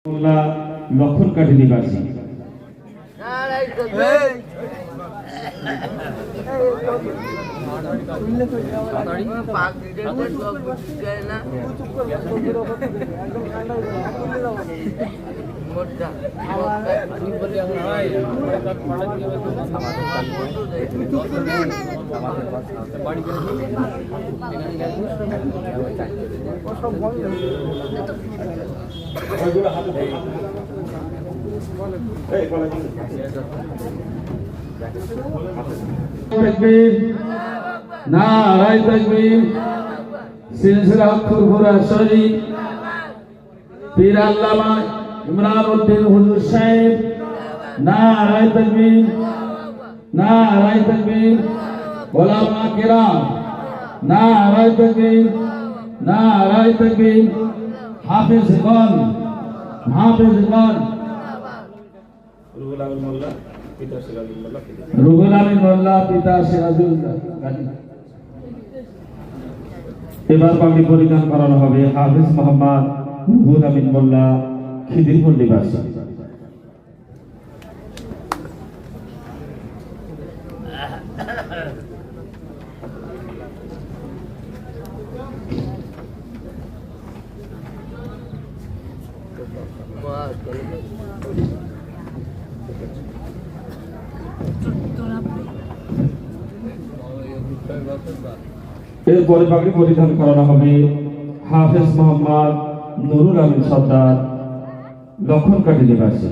লক্ষণকাঠি নিবাসী নারায়ে তাকবীর সিলসিলা ফুরফুরা শরীফ পীর আল্লামা ইমরান উদ্দিন হুজুর সাহেব নারায়ে তাকবীর নারায়ে তাকবীর উলামা কিরাম নারায়ে তাকবীর নারায়ে তাকবীর হাফেজগণ রুহুল আমিন মোল্লা পিতা সিরাজুল্লাহ গাজী। এবার পাগড়ি পরিধান করানো হবে হাফেজ মোহাম্মদ রুহুল আমিন মোল্লা খিদিরপুর নিবাসী। এরপরে পাগড়ি পরিধান করানো হবে হাফেজ মোহাম্মদ নুরুল আমিন সর্দার লক্ষণকাঠি নিবাসী।